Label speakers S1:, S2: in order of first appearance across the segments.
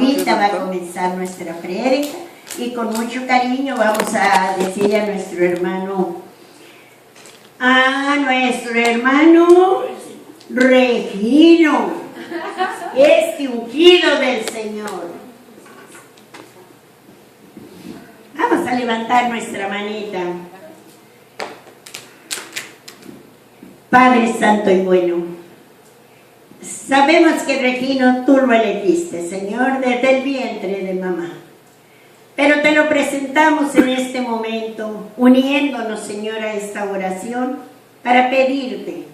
S1: Ahorita va a comenzar nuestra prédica y con mucho cariño vamos a decirle a nuestro hermano Regino, este ungido del Señor. Vamos a levantar nuestra manita. Padre Santo y bueno, sabemos que Regino tú lo elegiste, Señor, desde el vientre de mamá. Pero te lo presentamos en este momento, uniéndonos, Señor, a esta oración para pedirte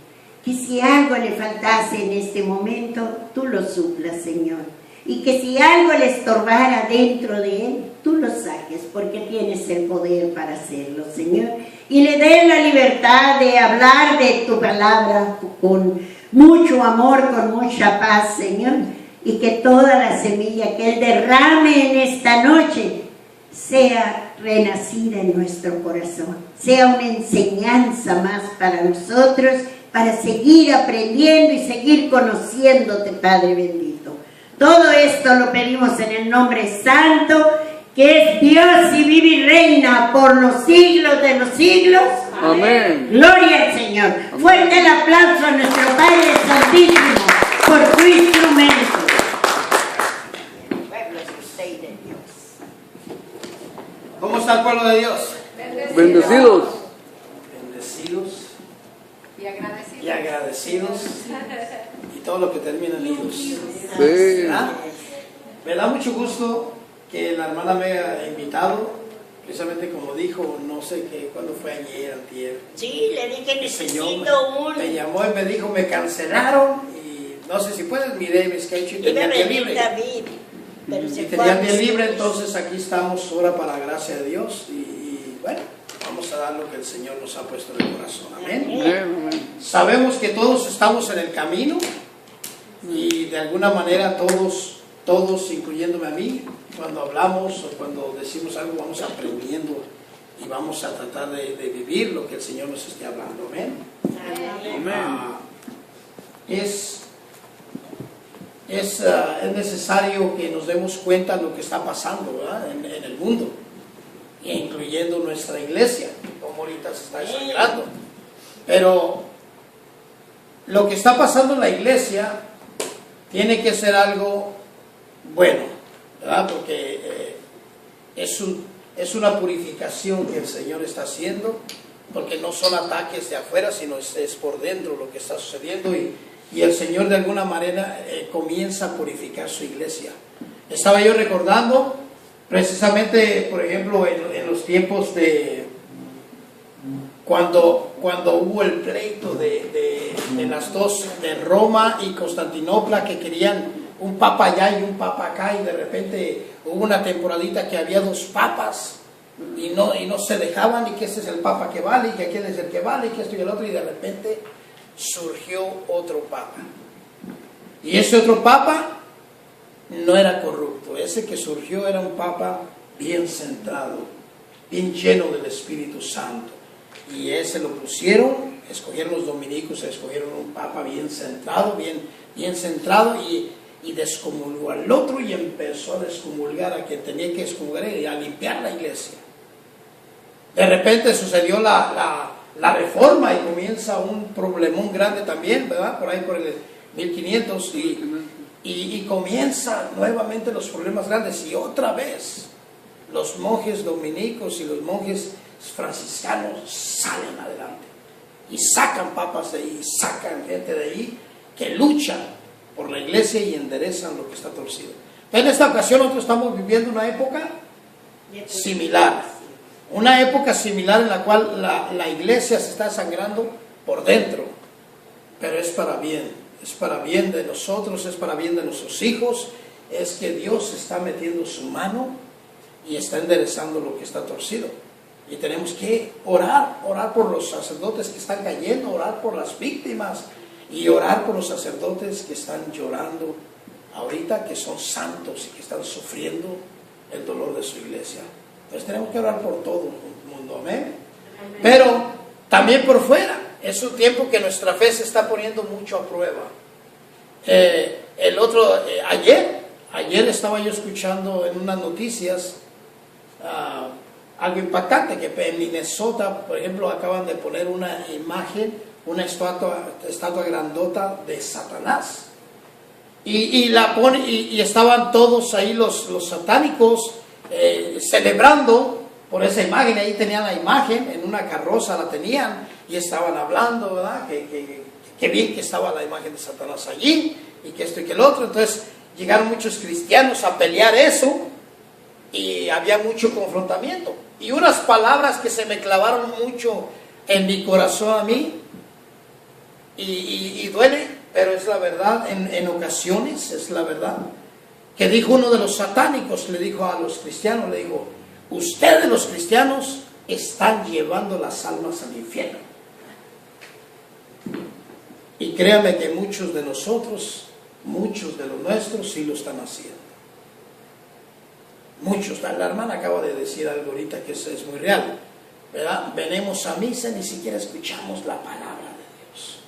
S1: que si algo le faltase en este momento, tú lo suplas, Señor. Y que si algo le estorbara dentro de él, tú lo saques, porque tienes el poder para hacerlo, Señor. Y le des la libertad de hablar de tu palabra con mucho amor, con mucha paz, Señor. Y que toda la semilla que él derrame en esta noche sea renacida en nuestro corazón, sea una enseñanza más para nosotros, para seguir aprendiendo y seguir conociéndote, Padre bendito. Todo esto lo pedimos en el nombre santo, que es Dios y vive y reina por los siglos de los siglos.
S2: Amén.
S1: Gloria al Señor. Amén. Fuerte el aplauso a nuestro Padre Santísimo por su instrumento.
S3: ¿Cómo está el pueblo de Dios?
S2: Bendecidos.
S3: Bendecidos
S4: Y agradecidos.
S3: y agradecidos. Y todo lo que termina en idos.
S2: Sí.
S3: ¿Verdad? Me da mucho gusto que la hermana me haya invitado, precisamente como dijo, no sé qué, cuándo fue ayer, antier.
S1: Sí, le dije
S3: Me
S1: necesito
S3: llamó y me dijo, me cancelaron y no sé si puedes, miré mi sketch y tenía día libre.
S1: David, pero se
S3: Y
S1: fue
S3: tenía
S1: a
S3: día
S1: mis
S3: libre,
S1: hijos.
S3: entonces aquí estamos ahora para la gracia de Dios y bueno, vamos a dar lo que el Señor nos ha puesto en el corazón. Amén.
S2: Amén.
S3: Sabemos que todos estamos en el camino y de alguna manera todos, incluyéndome a mí, cuando hablamos o cuando decimos algo vamos aprendiendo y vamos a tratar de vivir lo que el Señor nos esté hablando. Amén.
S2: Amén.
S3: Es necesario que nos demos cuenta de lo que está pasando, ¿verdad? En el mundo, incluyendo nuestra iglesia, como ahorita se está desangrando. Pero lo que está pasando en la iglesia tiene que ser algo bueno, ¿verdad? Porque es una purificación que el Señor está haciendo, porque no son ataques de afuera, sino es por dentro lo que está sucediendo y el Señor de alguna manera comienza a purificar su iglesia. Estaba yo recordando precisamente, por ejemplo, en los tiempos de cuando hubo el pleito de las dos, de Roma y Constantinopla, que querían un papa allá y un papa acá, y de repente hubo una temporadita que había dos papas y no se dejaban, y que ese es el papa que vale, y que aquel es el que vale, y que esto y el otro, y de repente surgió otro papa. Y ese otro papa no era corrupto, ese que surgió era un papa bien centrado, bien lleno del Espíritu Santo. Y ese lo pusieron, escogieron los dominicos, escogieron un papa bien centrado, bien centrado, y descomulgó al otro y empezó a descomulgar a quien tenía que excomulgar y a limpiar la iglesia. De repente sucedió la reforma y comienza un problemón grande también, ¿verdad? Por ahí por el 1500 y comienza nuevamente los problemas grandes, y otra vez los monjes dominicos y los monjes franciscanos salen adelante y sacan papas de ahí, sacan gente de ahí que luchan por la iglesia y enderezan lo que está torcido. En esta ocasión nosotros estamos viviendo una época similar, una época similar en la cual la iglesia se está sangrando por dentro, pero es para bien de nosotros, es para bien de nuestros hijos. Es que Dios está metiendo su mano y está enderezando lo que está torcido, y tenemos que orar por los sacerdotes que están cayendo, orar por las víctimas y orar por los sacerdotes que están llorando ahorita, que son santos y que están sufriendo el dolor de su iglesia. Entonces tenemos que orar por todo el mundo, amén. Pero también por fuera, es un tiempo que nuestra fe se está poniendo mucho a prueba. Ayer Ayer estaba yo escuchando en unas noticias algo impactante, que en Minnesota, por ejemplo, acaban de poner una imagen, una estatua grandota de Satanás. Y estaban todos ahí los satánicos celebrando por esa imagen. Ahí tenían la imagen, en una carroza la tenían y estaban hablando, ¿verdad? Que bien que estaba la imagen de Satanás allí y que esto y que el otro. Entonces llegaron muchos cristianos a pelear eso y había mucho confrontamiento. Y unas palabras que se me clavaron mucho en mi corazón a mí y duele, pero es la verdad, en ocasiones es la verdad, que dijo uno de los satánicos, le dijo a los cristianos, le dijo: ustedes los cristianos están llevando las almas al infierno. Y créanme que muchos de nosotros, muchos de los nuestros sí lo están haciendo. Muchos, la hermana acaba de decir algo ahorita que es muy real, ¿verdad? Venimos a misa y ni siquiera escuchamos la palabra de Dios.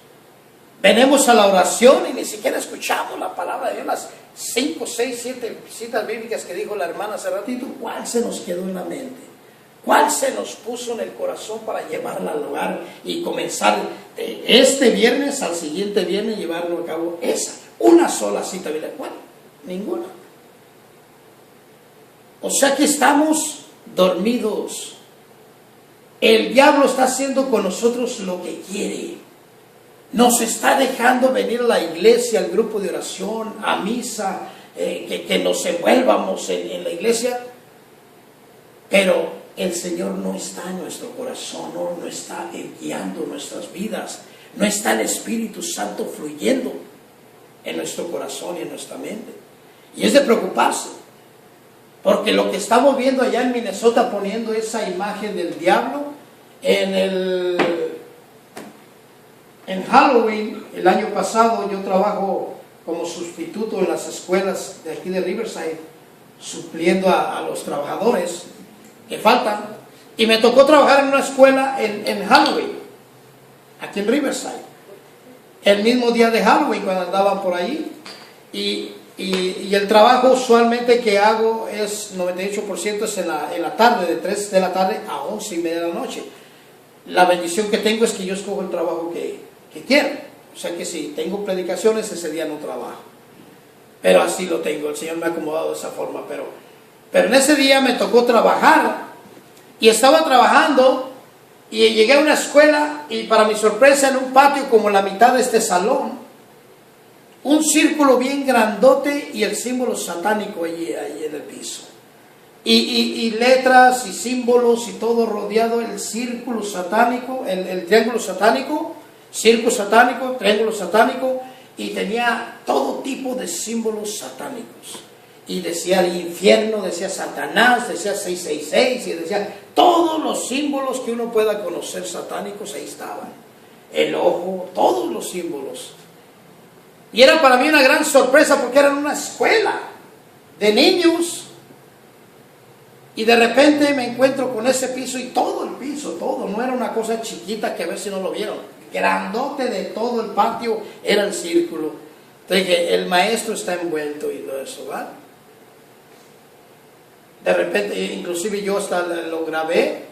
S3: Venimos a la oración y ni siquiera escuchamos la palabra de Dios. Las 5, 6, 7 citas bíblicas que dijo la hermana hace ratito, ¿cuál se nos quedó en la mente? ¿Cuál se nos puso en el corazón para llevarla al hogar y comenzar de este viernes al siguiente viernes llevarlo a cabo? Esa, una sola cita bíblica. ¿Cuál? Ninguna. O sea que estamos dormidos. El diablo está haciendo con nosotros lo que quiere. Nos está dejando venir a la iglesia, al grupo de oración, a misa, que nos envuelvamos en la iglesia. Pero el Señor no está en nuestro corazón, no está guiando nuestras vidas. No está el Espíritu Santo fluyendo en nuestro corazón y en nuestra mente. Y es de preocuparse. Porque lo que estamos viendo allá en Minnesota, poniendo esa imagen del diablo en Halloween, el año pasado yo trabajo como sustituto en las escuelas de aquí de Riverside, supliendo a los trabajadores que faltan. Y me tocó trabajar en una escuela en Halloween, aquí en Riverside, el mismo día de Halloween cuando andaban por ahí. Y el trabajo usualmente que hago es 98% es en la tarde, de 3 de la tarde a 11:30 de la noche. La bendición que tengo es que yo escojo el trabajo que quiero. O sea que si tengo predicaciones, ese día no trabajo. Pero así lo tengo, el Señor me ha acomodado de esa forma. Pero en ese día me tocó trabajar y estaba trabajando y llegué a una escuela y para mi sorpresa en un patio como la mitad de este salón, un círculo bien grandote y el símbolo satánico allí en el piso. Y letras y símbolos y todo rodeado, el círculo satánico, el triángulo satánico, círculo satánico, triángulo satánico, y tenía todo tipo de símbolos satánicos. Y decía el infierno, decía Satanás, decía 666, y decía todos los símbolos que uno pueda conocer satánicos, ahí estaban. El ojo, todos los símbolos. Y era para mí una gran sorpresa porque era una escuela de niños. Y de repente me encuentro con ese piso y todo el piso, todo. No era una cosa chiquita que a ver si no lo vieron. Grandote de todo el patio era el círculo. Entonces dije, el maestro está envuelto y todo eso, ¿va? De repente, inclusive yo hasta lo grabé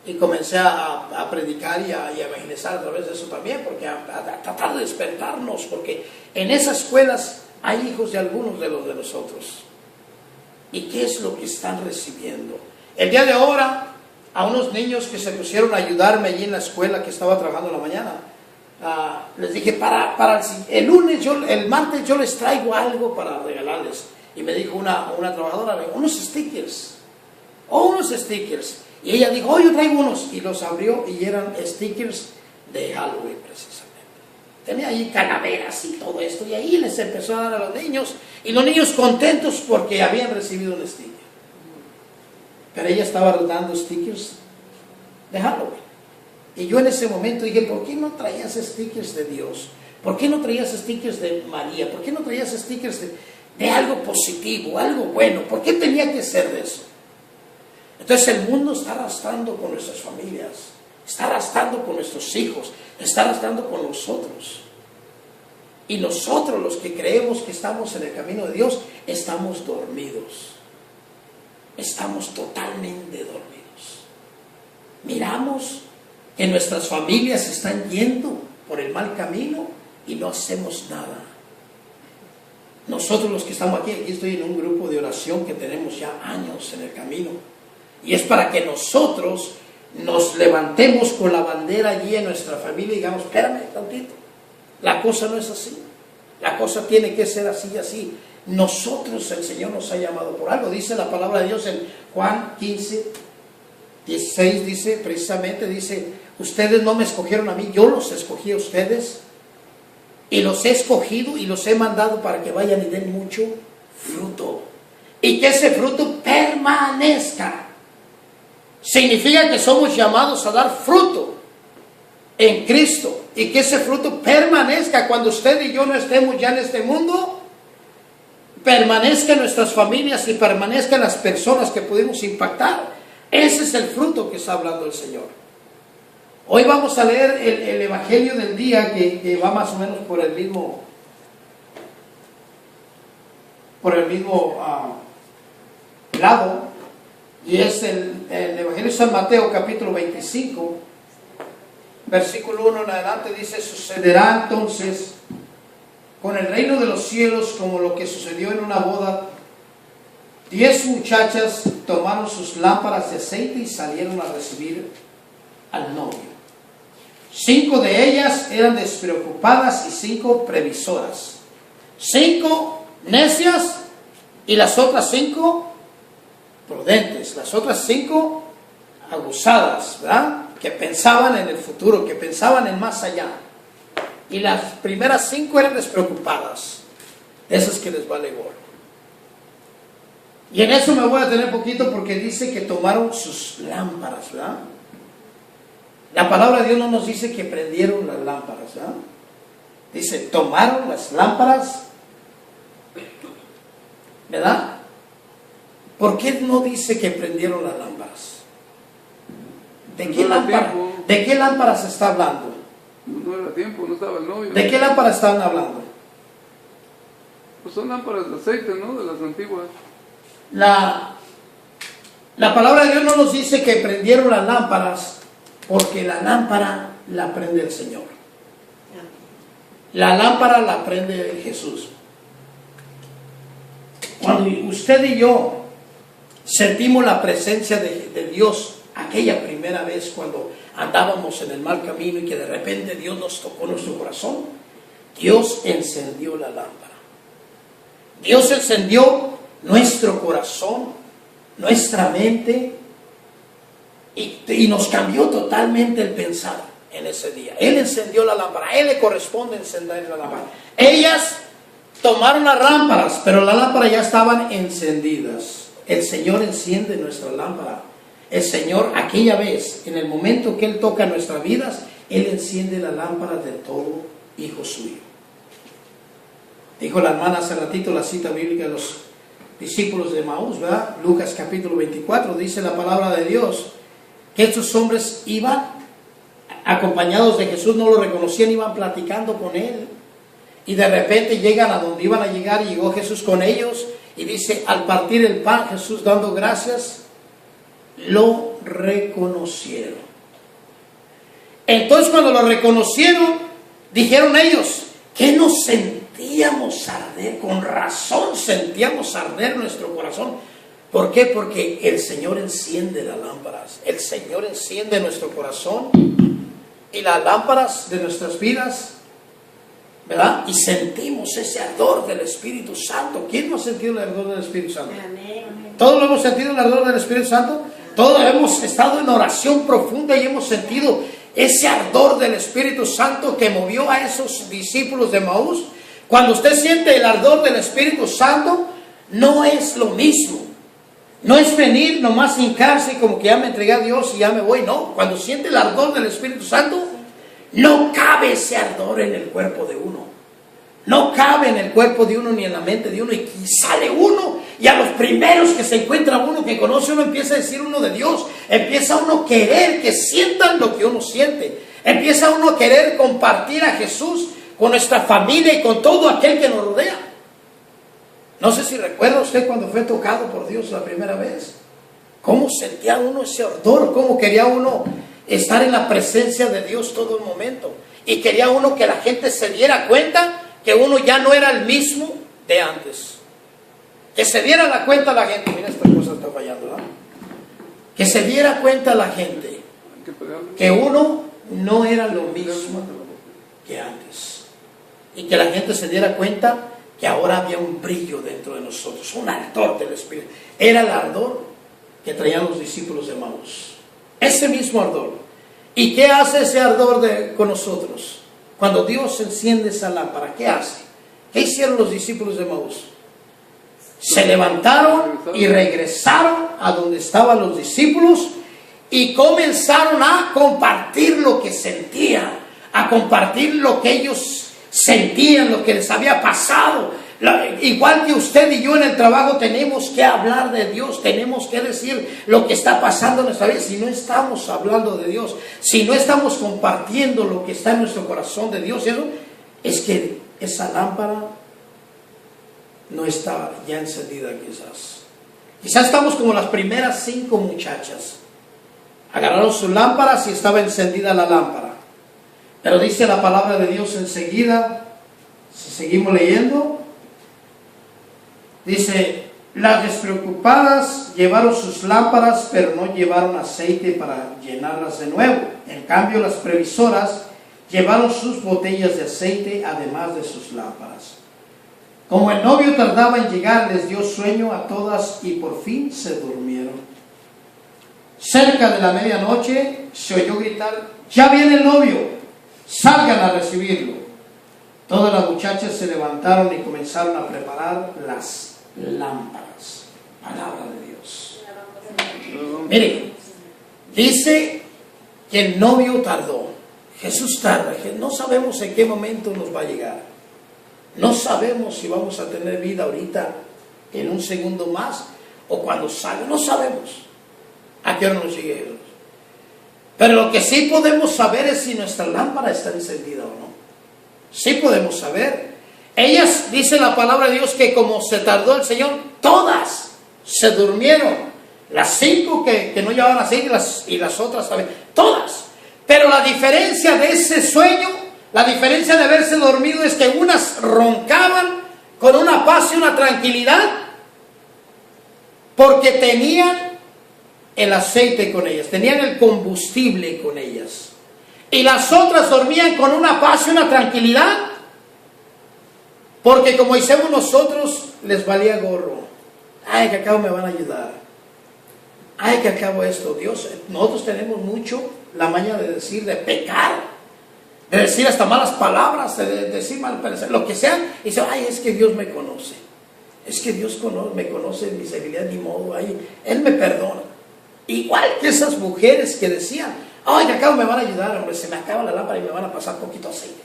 S3: y comencé a predicar y a evangelizar a través de eso también, porque a tratar de despertarnos, porque en esas escuelas hay hijos de algunos de los de nosotros. ¿Y qué es lo que están recibiendo? El día de ahora, a unos niños que se pusieron a ayudarme allí en la escuela que estaba trabajando en la mañana, les dije, para el lunes, el martes yo les traigo algo para regalarles. Y me dijo una trabajadora, unos stickers. Y ella dijo, oh, yo traigo unos. Y los abrió y eran stickers de Halloween precisamente. Tenía ahí calaveras y todo esto. Y ahí les empezó a dar a los niños. Y los niños contentos porque habían recibido un sticker. Pero ella estaba dando stickers de Halloween. Y yo en ese momento dije, ¿por qué no traías stickers de Dios? ¿Por qué no traías stickers de María? ¿Por qué no traías stickers de algo positivo, algo bueno? ¿Por qué tenía que ser de eso? Entonces el mundo está arrastrando con nuestras familias, está arrastrando con nuestros hijos, está arrastrando con nosotros. Y nosotros, los que creemos que estamos en el camino de Dios, estamos dormidos. Estamos totalmente dormidos. Miramos que nuestras familias están yendo por el mal camino y no hacemos nada. Nosotros los que estamos aquí estoy en un grupo de oración que tenemos ya años en el camino. Y es para que nosotros nos levantemos con la bandera allí en nuestra familia y digamos, espérame tantito, la cosa no es así, la cosa tiene que ser así y así. Nosotros, el Señor nos ha llamado por algo. Dice la palabra de Dios en Juan 15, 16, dice precisamente, dice, ustedes no me escogieron a mí, yo los escogí a ustedes y los he escogido y los he mandado para que vayan y den mucho fruto y que ese fruto permanezca. Significa que somos llamados a dar fruto en Cristo y que ese fruto permanezca cuando usted y yo no estemos ya en este mundo, permanezca en nuestras familias y permanezca en las personas que pudimos impactar. Ese es el fruto que está hablando el Señor. Hoy vamos a leer el Evangelio del día que va más o menos por el mismo lado. Y es el Evangelio de San Mateo, capítulo 25, versículo 1 en adelante, dice, sucederá entonces con el reino de los cielos como lo que sucedió en una boda. 10 muchachas tomaron sus lámparas de aceite y salieron a recibir al novio. 5 de ellas eran despreocupadas y 5 previsoras. 5 necias y las otras 5 prudentes, las otras 5 abusadas, ¿verdad? Que pensaban en el futuro, que pensaban en más allá. Y las primeras 5 eran despreocupadas, esas que les vale gorro. Y en eso me voy a detener poquito porque dice que tomaron sus lámparas, ¿verdad? La palabra de Dios no nos dice que prendieron las lámparas, ¿verdad? Dice, tomaron las lámparas, ¿verdad? ¿Por qué no dice que prendieron las lámparas? ¿De qué lámparas está hablando?
S2: No era tiempo, no estaba el novio.
S3: ¿De qué lámparas están hablando?
S2: Pues son lámparas de aceite, ¿no? De las antiguas.
S3: La palabra de Dios no nos dice que prendieron las lámparas porque la lámpara la prende el Señor. La lámpara la prende Jesús. Cuando usted y yo sentimos la presencia de Dios aquella primera vez cuando andábamos en el mal camino y que de repente Dios nos tocó nuestro corazón, Dios encendió la lámpara. Dios encendió nuestro corazón, nuestra mente y nos cambió totalmente el pensar en ese día. Él encendió la lámpara, a Él le corresponde encender la lámpara. Ellas tomaron las lámparas, pero las lámparas ya estaban encendidas. El Señor enciende nuestra lámpara. El Señor, aquella vez, en el momento que Él toca nuestras vidas, Él enciende la lámpara de todo hijo suyo. Dijo la hermana hace ratito la cita bíblica de los discípulos de Maús, ¿verdad? Lucas capítulo 24, dice la palabra de Dios, que estos hombres iban acompañados de Jesús, no lo reconocían, iban platicando con Él. Y de repente llegan a donde iban a llegar y llegó Jesús con ellos. Y dice, al partir el pan, Jesús dando gracias, lo reconocieron. Entonces cuando lo reconocieron, dijeron ellos, ¿qué nos sentíamos arder? Con razón sentíamos arder nuestro corazón. ¿Por qué? Porque el Señor enciende las lámparas. El Señor enciende nuestro corazón y las lámparas de nuestras vidas, ¿verdad? Y sentimos ese ardor del Espíritu Santo. ¿Quién no ha sentido el ardor del Espíritu Santo? ¿Todos lo hemos sentido el ardor del Espíritu Santo? Todos hemos estado en oración profunda y hemos sentido ese ardor del Espíritu Santo que movió a esos discípulos de Maús. Cuando usted siente el ardor del Espíritu Santo, no es lo mismo. No es venir nomás hincarse como que ya me entregué a Dios y ya me voy. No, cuando siente el ardor del Espíritu Santo, no cabe ese ardor en el cuerpo de uno. No cabe en el cuerpo de uno ni en la mente de uno. Y sale uno y a los primeros que se encuentra uno, que conoce uno, empieza a decir uno de Dios. Empieza uno a querer que sientan lo que uno siente. Empieza uno a querer compartir a Jesús con nuestra familia y con todo aquel que nos rodea. No sé si recuerda usted cuando fue tocado por Dios la primera vez. Cómo sentía uno ese ardor, cómo quería uno estar en la presencia de Dios todo el momento. Y quería uno que la gente se diera cuenta que uno ya no era el mismo de antes. Que se diera la cuenta la gente. Mira, esta cosa está fallando, ¿verdad? Que se diera cuenta la gente que uno no era lo mismo que antes. Y que la gente se diera cuenta que ahora había un brillo dentro de nosotros, un ardor del Espíritu. Era el ardor que traían los discípulos de Emaús. Ese mismo ardor. ¿Y qué hace ese ardor con nosotros? Cuando Dios enciende esa lámpara, ¿qué hace? ¿Qué hicieron los discípulos de Emaús? Se levantaron y regresaron a donde estaban los discípulos y comenzaron a compartir lo que sentían, a compartir lo que ellos sentían, lo que les había pasado. Igual que usted y yo en el trabajo tenemos que hablar de Dios, tenemos que decir lo que está pasando en nuestra vida. Si no estamos hablando de Dios, si no estamos compartiendo lo que está en nuestro corazón de Dios, eso es que esa lámpara no está ya encendida quizás. Quizás estamos como las primeras 5 muchachas. Agarraron sus lámparas y estaba encendida la lámpara. Pero dice la palabra de Dios enseguida, si seguimos leyendo, dice, las despreocupadas llevaron sus lámparas, pero no llevaron aceite para llenarlas de nuevo. En cambio, las previsoras llevaron sus botellas de aceite, además de sus lámparas. Como el novio tardaba en llegar, les dio sueño a todas y por fin se durmieron. Cerca de la medianoche se oyó gritar, ya viene el novio, salgan a recibirlo. Todas las muchachas se levantaron y comenzaron a preparar las lámparas. Palabra de Dios. Mire, dice que el novio tardó. Jesús tarda. No sabemos en qué momento nos va a llegar. No sabemos si vamos a tener vida ahorita, en un segundo más, o cuando salga. No sabemos a qué hora nos llegue Jesús. Pero lo que sí podemos saber es si nuestra lámpara está encendida o no. Sí podemos saber. Ellas, dice la palabra de Dios, que como se tardó el Señor, todas se durmieron. Las 5 que no llevaban aceite y las otras también. Todas. Pero la diferencia de ese sueño, la diferencia de haberse dormido es que unas roncaban con una paz y una tranquilidad porque tenían el aceite con ellas, tenían el combustible con ellas. Y las otras dormían con una paz y una tranquilidad porque como hicimos nosotros, les valía gorro. Ay, que acabo me van a ayudar. Ay, que acabo esto. Dios, nosotros tenemos mucho la maña de decir, de pecar, de decir hasta malas palabras, de decir mal parecer, lo que sea, y dice, ay, es que Dios me conoce. Es que Dios me conoce mis debilidades, ni modo, ay, Él me perdona. Igual que esas mujeres que decían, ay, que acabo me van a ayudar, hombre, se me acaba la lámpara y me van a pasar poquito aceite.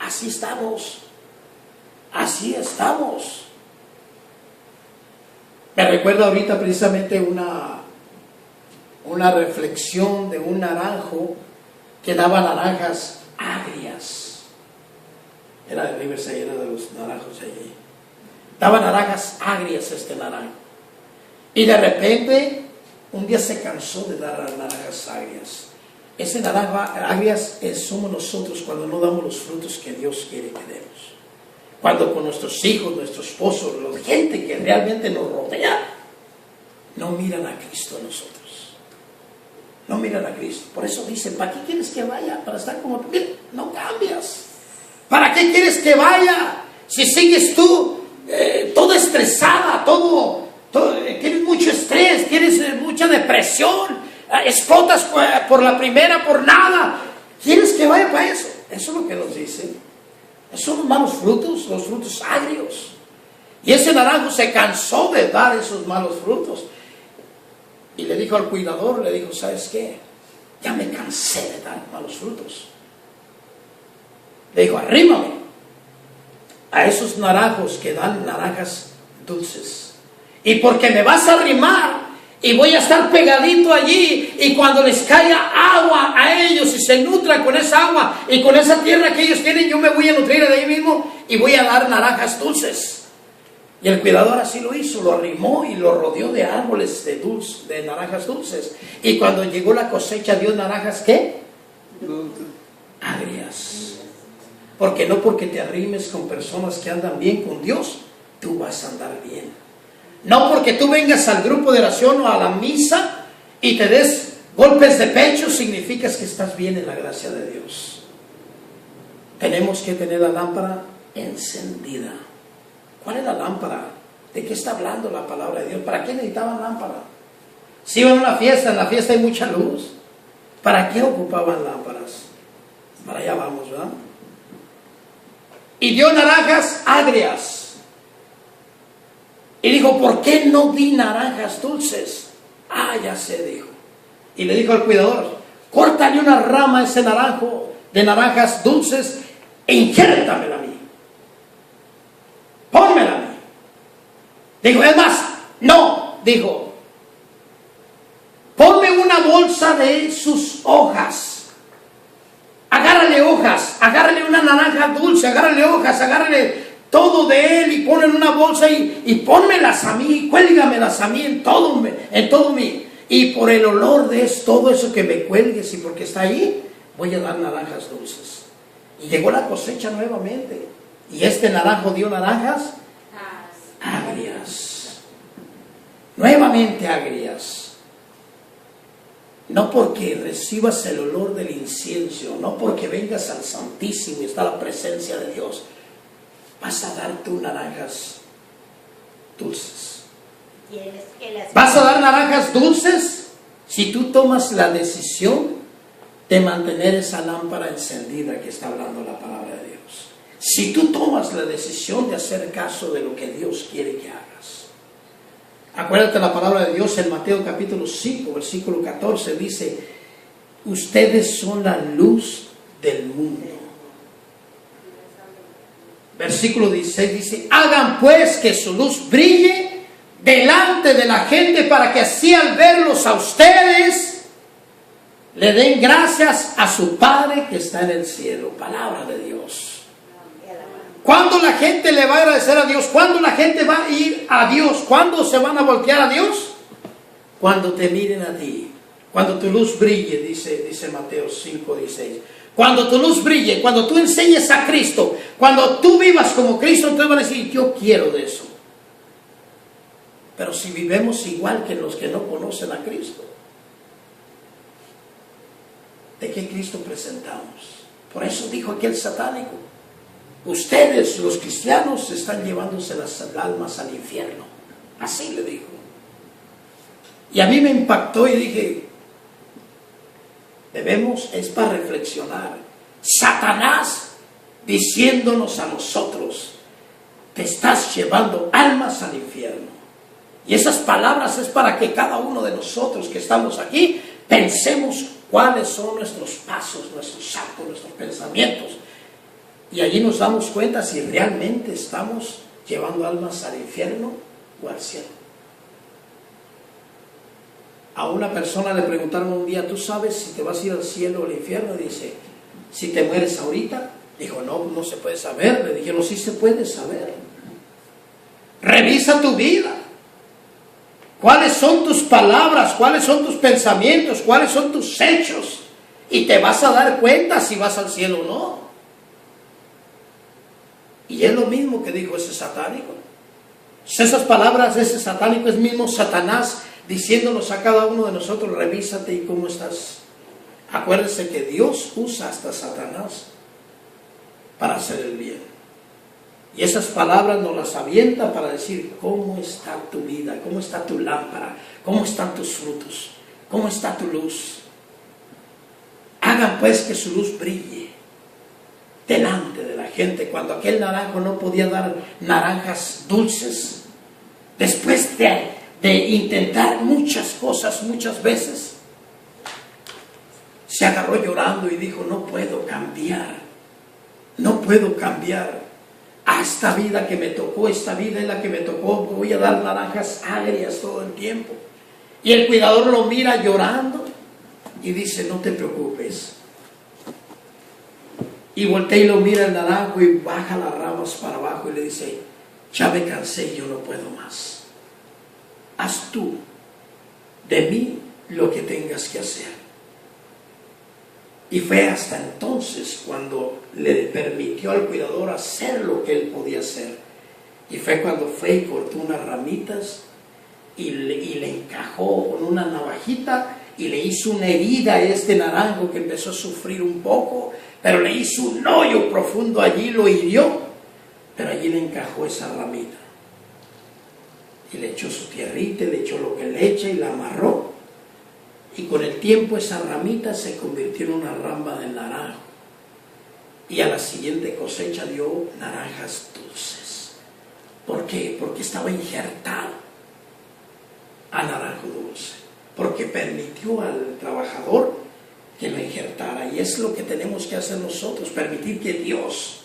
S3: Así estamos. Así estamos. Me recuerdo ahorita precisamente una reflexión de un naranjo que daba naranjas agrias. Era de Riverside, era de los naranjos allí. Daba naranjas agrias este naranjo. Y de repente, un día se cansó de dar naranjas agrias. Ese naranja agrias somos nosotros cuando no damos los frutos que Dios quiere que demos. Cuando con nuestros hijos, nuestro esposo, la gente que realmente nos rodea, no miran a Cristo en nosotros. No miran a Cristo. Por eso dicen, ¿para qué quieres que vaya? Para estar como tú. Mira, no cambias. ¿Para qué quieres que vaya? Si sigues tú toda estresada, tienes mucho estrés, tienes mucha depresión, explotas por la primera, por nada. ¿Quieres que vaya para eso? Eso es lo que nos dicen. Son los malos frutos, los frutos agrios. Y ese naranjo se cansó de dar esos malos frutos. Y le dijo al cuidador, le dijo, ¿sabes qué? Ya me cansé de dar malos frutos. Le dijo, arrímame a esos naranjos que dan naranjas dulces. Y porque me vas a arrimar, Y voy a estar pegadito allí, y cuando les caiga agua a ellos y se nutran con esa agua y con esa tierra que ellos tienen, yo me voy a nutrir de ahí mismo y voy a dar naranjas dulces. Y el cuidador así lo hizo, lo arrimó y lo rodeó de árboles de naranjas dulces. Y cuando llegó la cosecha dio naranjas, ¿qué?
S2: Dulce.
S3: Agrias. Porque no porque te arrimes con personas que andan bien con Dios, tú vas a andar bien. No porque tú vengas al grupo de oración o a la misa y te des golpes de pecho, significa que estás bien en la gracia de Dios. Tenemos que tener la lámpara encendida. ¿Cuál es la lámpara? ¿De qué está hablando la palabra de Dios? ¿Para qué necesitaban lámpara? Si iban a una fiesta, en la fiesta hay mucha luz. ¿Para qué ocupaban lámparas? Para allá vamos, ¿verdad? Y dio naranjas agrias. Y dijo, ¿por qué no di naranjas dulces? Ah, ya sé, dijo. Y le dijo al cuidador, córtale una rama a ese naranjo de naranjas dulces e injértamela a mí. Pónmela a mí. Dijo, es más, no, dijo, ponme una bolsa de sus hojas. Agárrale hojas, agárrale una naranja dulce, agárrale hojas, agárrale todo de él y ponlo en una bolsa y pónmelas a mí, cuélgamelas a mí en todo mi, y por el olor de todo eso que me cuelgues y porque está ahí, voy a dar naranjas dulces. Y llegó la cosecha nuevamente, y este naranjo dio naranjas agrias, nuevamente agrias. No porque recibas el olor del incienso, no porque vengas al Santísimo y está la presencia de Dios, vas a dar tú naranjas dulces. Vas a dar naranjas dulces si tú tomas la decisión de mantener esa lámpara encendida que está hablando la palabra de Dios. Si tú tomas la decisión de hacer caso de lo que Dios quiere que hagas. Acuérdate la palabra de Dios en Mateo capítulo 5, versículo 14, dice, ustedes son la luz del mundo. Versículo 16 dice, hagan pues que su luz brille delante de la gente para que así al verlos a ustedes le den gracias a su Padre que está en el cielo. Palabra de Dios. ¿Cuándo la gente le va a agradecer a Dios? ¿Cuándo la gente va a ir a Dios? ¿Cuándo se van a voltear a Dios? Cuando te miren a ti. Cuando tu luz brille, dice Mateo 5:16. Cuando tu luz brille, cuando tú enseñes a Cristo, cuando tú vivas como Cristo, entonces van a decir, yo quiero de eso. Pero si vivemos igual que los que no conocen a Cristo, ¿de qué Cristo presentamos? Por eso dijo aquel satánico, ustedes los cristianos están llevándose las almas al infierno. Así le dijo. Y a mí me impactó y dije, es para reflexionar. Satanás diciéndonos a nosotros, te estás llevando almas al infierno. Y esas palabras es para que cada uno de nosotros que estamos aquí pensemos cuáles son nuestros pasos, nuestros actos, nuestros pensamientos. Y allí nos damos cuenta si realmente estamos llevando almas al infierno o al cielo. A una persona le preguntaron un día, ¿tú sabes si te vas a ir al cielo o al infierno? Y dice, si te mueres ahorita. Dijo, no se puede saber. Le dijeron, sí se puede saber. Revisa tu vida. ¿Cuáles son tus palabras? ¿Cuáles son tus pensamientos? ¿Cuáles son tus hechos? Y te vas a dar cuenta si vas al cielo o no. Y es lo mismo que dijo ese satánico. Esas palabras de ese satánico es mismo Satanás diciéndonos a cada uno de nosotros, revísate y cómo estás. Acuérdese que Dios usa hasta Satanás para hacer el bien. Y esas palabras nos las avienta para decir cómo está tu vida, cómo está tu lámpara, cómo están tus frutos, cómo está tu luz. Hagan pues que su luz brille delante de la gente. Cuando aquel naranjo no podía dar naranjas dulces, después de intentar muchas cosas, muchas veces, se agarró llorando y dijo, no puedo cambiar a esta vida que me tocó, esta vida es la que me tocó, voy a dar naranjas agrias todo el tiempo. Y el cuidador lo mira llorando y dice, no te preocupes. Y voltea y lo mira el naranjo y baja las ramas para abajo y le dice, ya me cansé, yo no puedo más. Haz tú de mí lo que tengas que hacer. Y fue hasta entonces cuando le permitió al cuidador hacer lo que él podía hacer. Y fue cuando fue y cortó unas ramitas y le encajó con una navajita y le hizo una herida a este naranjo que empezó a sufrir un poco, pero le hizo un hoyo profundo allí, lo hirió, pero allí le encajó esa ramita. Y le echó su tierrita, le echó lo que le echa y la amarró. Y con el tiempo esa ramita se convirtió en una rama de naranjo. Y a la siguiente cosecha dio naranjas dulces. ¿Por qué? Porque estaba injertado a naranjo dulce. Porque permitió al trabajador que lo injertara. Y es lo que tenemos que hacer nosotros, permitir que Dios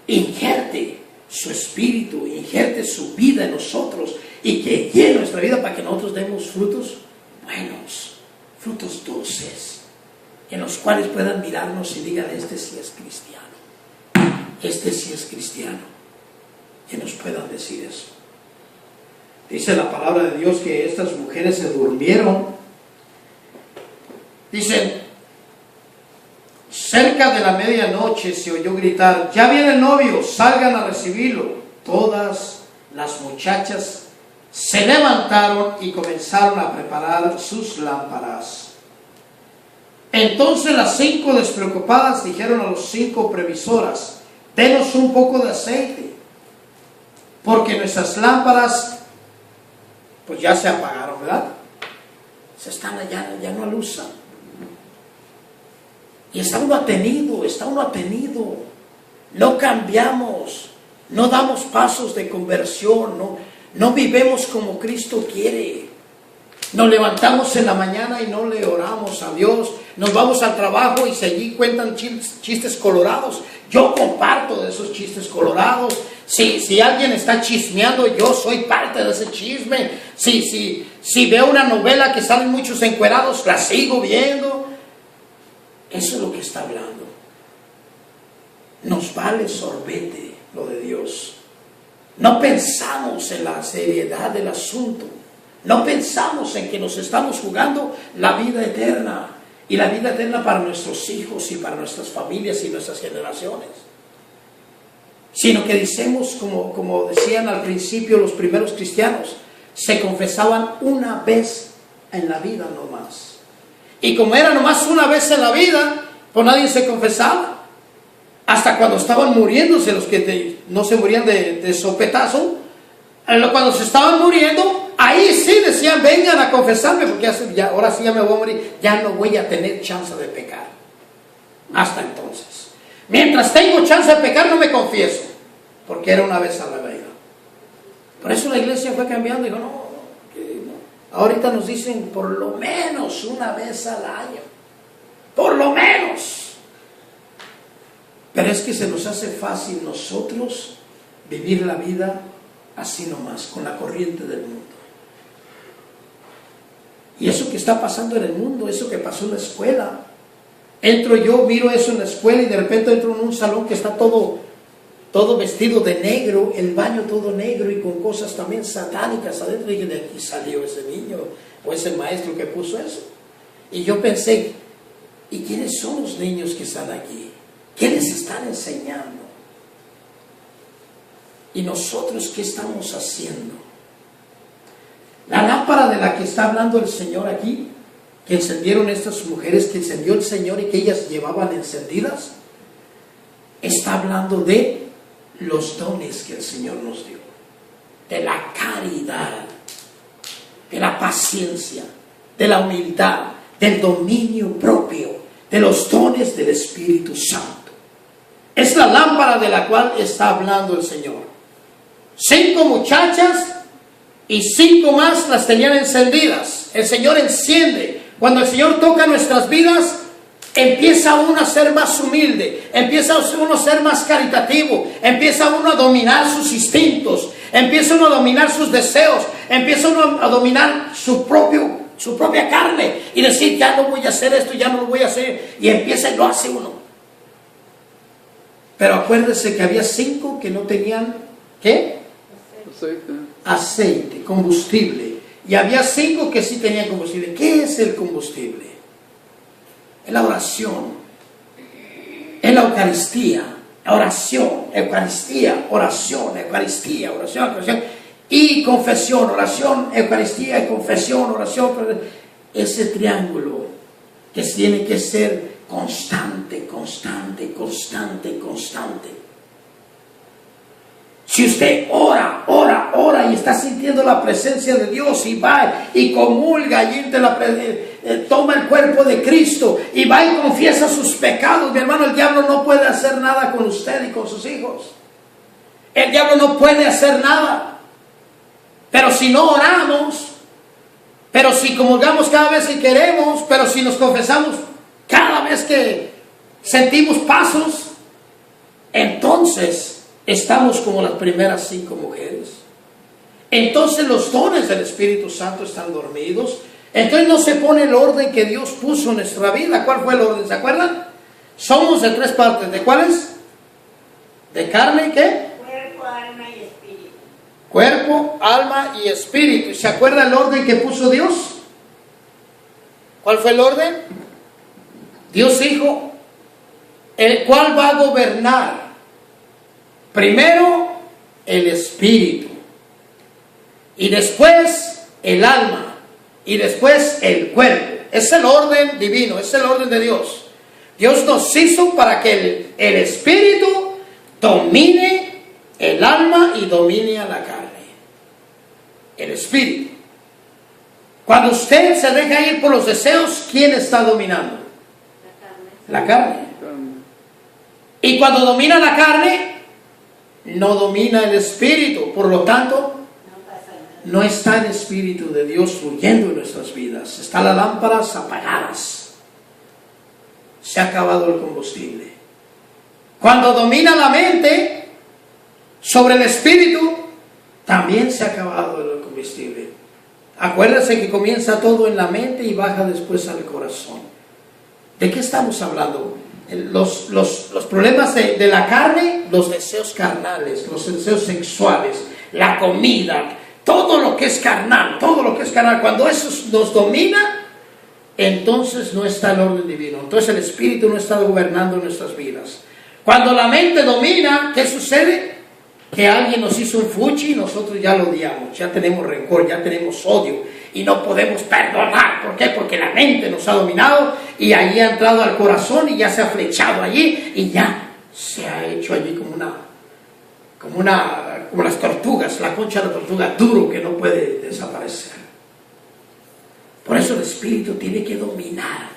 S3: injerte su espíritu, injerte su vida en nosotros y que llene nuestra vida para que nosotros demos frutos buenos, frutos dulces, en los cuales puedan mirarnos y digan, este sí es cristiano, este sí es cristiano, que nos puedan decir eso. Dice la palabra de Dios que estas mujeres se durmieron. Dicen, cerca de la medianoche se oyó gritar, ya viene el novio, salgan a recibirlo. Todas las muchachas se levantaron y comenzaron a preparar sus lámparas. Entonces las 5 despreocupadas dijeron a los 5 previsoras, denos un poco de aceite, porque nuestras lámparas pues ya se apagaron, ¿verdad? Se están allá, ya no alusan. Y está uno atenido, no cambiamos, no damos pasos de conversión, no vivimos como Cristo quiere. Nos levantamos en la mañana y no le oramos a Dios, nos vamos al trabajo y si allí cuentan chistes colorados, yo comparto de esos chistes colorados. Si alguien está chismeando, yo soy parte de ese chisme. Si veo una novela que salen muchos encuerados, la sigo viendo. Eso es lo que está hablando. Nos vale sorbete lo de Dios. No pensamos en la seriedad del asunto. No pensamos en que nos estamos jugando la vida eterna. Y la vida eterna para nuestros hijos y para nuestras familias y nuestras generaciones. Sino que decimos, como decían al principio los primeros cristianos, se confesaban una vez en la vida nomás. Y como era nomás una vez en la vida, pues nadie se confesaba. Hasta cuando estaban muriéndose, los que no se morían de sopetazo, cuando se estaban muriendo, ahí sí decían, vengan a confesarme, porque ahora sí ya me voy a morir, ya no voy a tener chance de pecar. Hasta entonces. Mientras tengo chance de pecar, no me confieso, porque era una vez a la vida. Por eso la iglesia fue cambiando, dijo, no. Ahorita nos dicen por lo menos una vez al año. Por lo menos. Pero es que se nos hace fácil nosotros vivir la vida así nomás, con la corriente del mundo. Y eso que está pasando en el mundo, eso que pasó en la escuela. Entro yo, miro eso en la escuela y de repente entro en un salón que está todo vestido de negro, el baño todo negro y con cosas también satánicas adentro. Y de aquí salió ese niño o ese maestro que puso eso. Y yo pensé, ¿y quiénes son los niños que están aquí? ¿Qué les están enseñando? ¿Y nosotros qué estamos haciendo? La lámpara de la que está hablando el Señor aquí, que encendieron estas mujeres, que encendió el Señor y que ellas llevaban encendidas, está hablando de los dones que el Señor nos dio, de la caridad, de la paciencia, de la humildad, del dominio propio, de los dones del Espíritu Santo. Es la lámpara de la cual está hablando el Señor. 5 muchachas y 5 más las tenían encendidas. El Señor enciende. Cuando el Señor toca nuestras vidas, empieza uno a ser más humilde, empieza uno a ser más caritativo, empieza uno a dominar sus instintos, empieza uno a dominar sus deseos, empieza uno a dominar su propio su propia carne y decir, ya no voy a hacer esto, ya no lo voy a hacer, y empieza y lo hace uno. Pero acuérdese que había 5 que no tenían, ¿qué?
S2: Aceite.
S3: Aceite, combustible. Y había 5 que sí tenían combustible. ¿Qué es el combustible? Es la oración, es la Eucaristía, oración, Eucaristía, oración, Eucaristía, oración, oración, y confesión, oración, Eucaristía y confesión, oración. Ese triángulo que tiene que ser constante, constante, constante, constante. Si usted ora y está sintiendo la presencia de Dios y va y comulga y toma el cuerpo de Cristo y va y confiesa sus pecados, mi hermano, el diablo no puede hacer nada con usted y con sus hijos. El diablo no puede hacer nada. Pero si no oramos, pero si comulgamos cada vez que queremos, pero si nos confesamos cada vez que sentimos pasos, entonces estamos como las primeras 5 mujeres. Entonces los dones del Espíritu Santo están dormidos. Entonces no se pone el orden que Dios puso en nuestra vida. ¿Cuál fue el orden? ¿Se acuerdan? Somos de 3 partes. ¿De cuáles? ¿De carne y qué?
S1: Cuerpo, alma y espíritu.
S3: Cuerpo, alma y espíritu. ¿Se acuerda el orden que puso Dios? ¿Cuál fue el orden? Dios dijo, el cual va a gobernar primero el espíritu, y después el alma, y después el cuerpo. Es el orden divino, es el orden de Dios. Dios nos hizo para que el espíritu domine el alma y domine a la carne. El espíritu. Cuando usted se deja ir por los deseos, ¿quién está dominando? La carne. Y cuando domina la carne, no domina el espíritu. Por lo tanto, no está el Espíritu de Dios fluyendo en nuestras vidas. Están las lámparas apagadas. Se ha acabado el combustible. Cuando domina la mente sobre el espíritu, también se ha acabado el combustible. Acuérdense que comienza todo en la mente y baja después al corazón. ¿De qué estamos hablando? Los problemas de la carne, los deseos carnales, los deseos sexuales, la comida, todo lo que es carnal, cuando eso nos domina, entonces no está el orden divino, entonces el Espíritu no está gobernando nuestras vidas. Cuando la mente domina, ¿qué sucede? Que alguien nos hizo un fuchi y nosotros ya lo odiamos, ya tenemos rencor, ya tenemos odio y no podemos perdonar. ¿Por qué? Porque la mente nos ha dominado y allí ha entrado al corazón y ya se ha flechado allí y ya se ha hecho allí como las tortugas, la concha de la tortuga, duro que no puede desaparecer. Por eso el Espíritu tiene que dominar.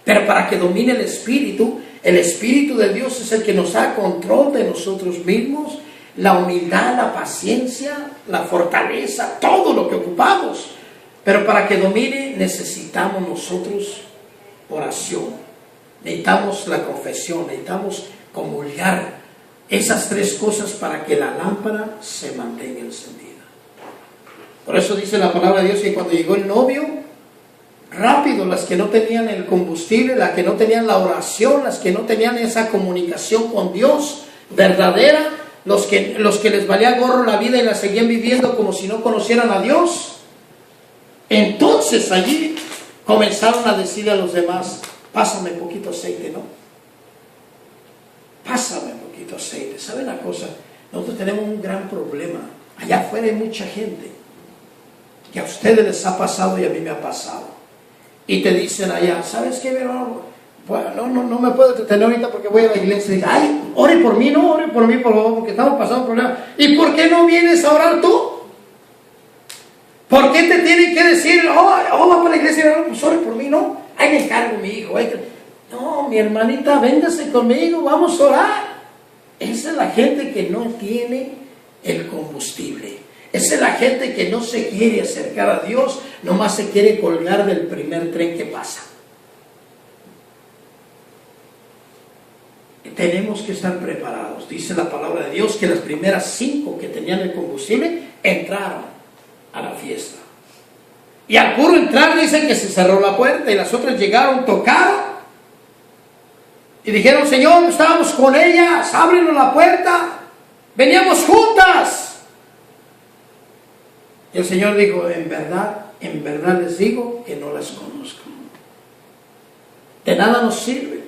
S3: Pero para que domine el Espíritu de Dios es el que nos da control de nosotros mismos, la humildad, la paciencia, la fortaleza, todo lo que ocupamos. Pero para que domine necesitamos nosotros oración, necesitamos la confesión, necesitamos comulgar. Esas 3 cosas para que la lámpara se mantenga encendida. Por eso dice la palabra de Dios que cuando llegó el novio, rápido, las que no tenían el combustible, las que no tenían la oración, las que no tenían esa comunicación con Dios verdadera, los que les valía gorro la vida y la seguían viviendo como si no conocieran a Dios, entonces allí comenzaron a decir a los demás, pásame poquito aceite, ¿no? Pásame poquito aceite. ¿Saben la cosa? Nosotros tenemos un gran problema. Allá afuera hay mucha gente que a ustedes les ha pasado y a mí me ha pasado. Y te dicen allá, ¿sabes qué, mi hermano? Bueno, no me puedo detener ahorita porque voy a la iglesia. Y digo, ay, ore por mí, no, ore por mí, por favor, porque estamos pasando problemas. ¿Y por qué no vienes a orar tú? ¿Por qué te tienen que decir, va para la iglesia, pues ore por mí, no? Ahí me encargo, mi hijo. No, mi hermanita, véngase conmigo, vamos a orar. Esa es la gente que no tiene el combustible. Esa es la gente que no se quiere acercar a Dios, nomás se quiere colgar del primer tren que pasa. Tenemos que estar preparados. Dice la palabra de Dios que las primeras 5 que tenían el combustible entraron a la fiesta. Y al puro entrar dicen que se cerró la puerta y las otras llegaron, tocaron y dijeron, Señor, estábamos con ellas, ábrenos la puerta, veníamos juntas. Y el Señor dijo, en verdad les digo que no las conozco. De nada nos sirve.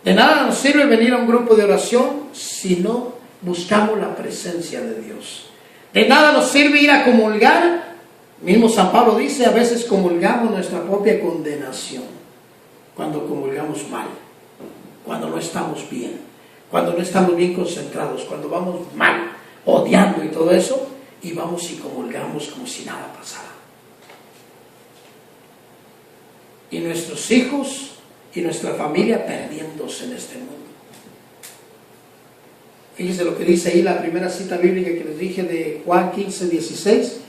S3: De nada nos sirve venir a un grupo de oración si no buscamos la presencia de Dios. De nada nos sirve ir a comulgar. Mismo San Pablo dice, a veces comulgamos nuestra propia condenación. Cuando comulgamos mal, cuando no estamos bien, cuando no estamos bien concentrados, cuando vamos mal, odiando y todo eso, y vamos y comulgamos como si nada pasara. Y nuestros hijos y nuestra familia perdiéndose en este mundo. Fíjense lo que dice ahí la primera cita bíblica que les dije de Juan 15, 16.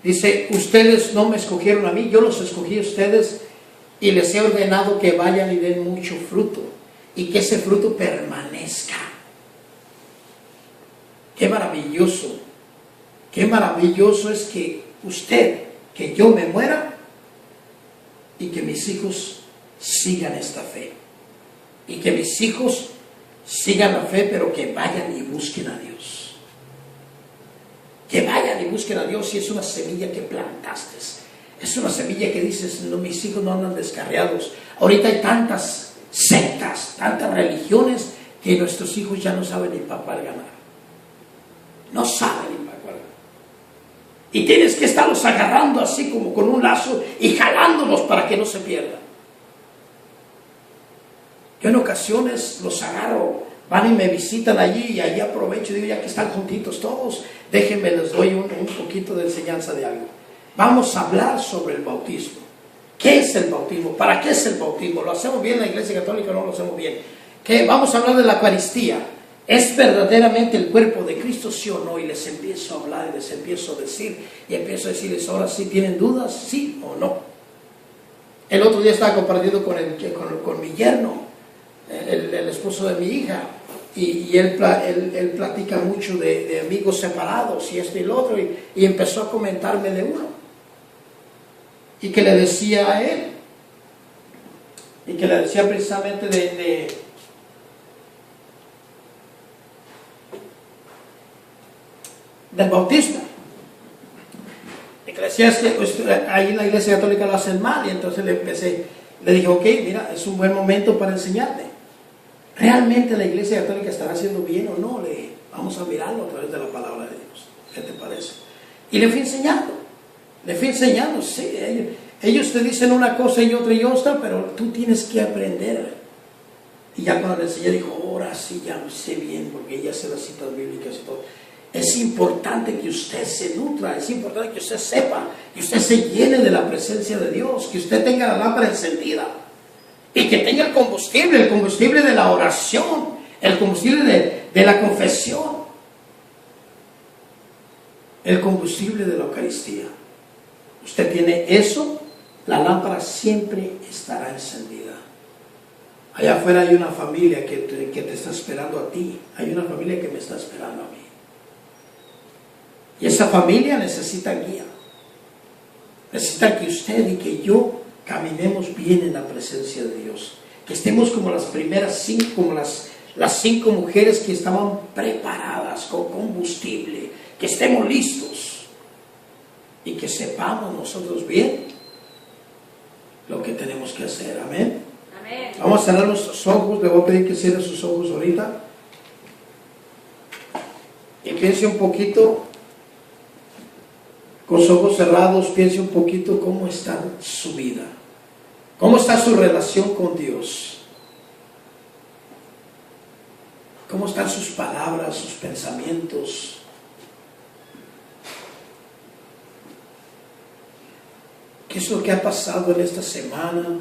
S3: Dice, ustedes no me escogieron a mí, yo los escogí a ustedes y les he ordenado que vayan y den mucho fruto y que ese fruto permanezca. Qué maravilloso es que usted, que yo me muera y que mis hijos sigan esta fe. Y que mis hijos sigan la fe, pero que vayan y busquen a Dios. Que vayan y busquen a Dios, y es una semilla que plantaste. Es una semilla que dices, no, mis hijos no andan descarriados. Ahorita hay tantas sectas, tantas religiones, que nuestros hijos ya no saben ni para cuál ganar. No saben ni para cuál ganar. Y tienes que estarlos agarrando así como con un lazo y jalándolos para que no se pierdan. Yo en ocasiones los agarro, van y me visitan allí y allí aprovecho y digo, ya que están juntitos todos, déjenme, les doy un poquito de enseñanza de algo. Vamos a hablar sobre el bautismo. ¿Qué es el bautismo? ¿Para qué es el bautismo? ¿Lo hacemos bien en la Iglesia Católica o no lo hacemos bien? ¿Qué? Vamos a hablar de la Eucaristía. ¿Es verdaderamente el cuerpo de Cristo, sí o no? Y les empiezo a hablar y les empiezo a decir, y empiezo a decirles, ahora sí, ¿tienen dudas? ¿Sí o no? El otro día estaba compartiendo con mi yerno, el esposo de mi hija, y él platica mucho de amigos separados y esto y lo otro, y empezó a comentarme de uno, y que le decía a él, y que le decía precisamente del bautismo, y que le decía, es que pues, ahí en la Iglesia Católica lo hacen mal, y entonces le dije, ok, mira, es un buen momento para enseñarte. ¿Realmente la Iglesia Católica estará haciendo bien o no? Vamos a mirarlo a través de la palabra de Dios. ¿Qué te parece? Y le fui enseñando, sí, ellos te dicen una cosa y otra, pero tú tienes que aprender. Y ya cuando le enseñé, dijo, ahora sí, ya sé bien, porque ya sé las citas bíblicas y todo. Es importante que usted se nutra, es importante que usted sepa, que usted se llene de la presencia de Dios, que usted tenga la lámpara encendida. Y que tenga el combustible de la oración, el combustible de la confesión, el combustible de la Eucaristía. Usted tiene eso, la lámpara siempre estará encendida. Allá afuera hay una familia que te está esperando a ti, hay una familia que me está esperando a mí. Y esa familia necesita guía, necesita que usted y que yo caminemos bien en la presencia de Dios, que estemos como las primeras 5, como las 5 mujeres que estaban preparadas con combustible, que estemos listos y que sepamos nosotros bien lo que tenemos que hacer. Amén.
S4: Amén.
S3: Vamos a cerrar nuestros ojos. Le voy a pedir que cierre sus ojos ahorita y piense un poquito. Con sus ojos cerrados, piense un poquito cómo está su vida. ¿Cómo está su relación con Dios? ¿Cómo están sus palabras, sus pensamientos? ¿Qué es lo que ha pasado en esta semana?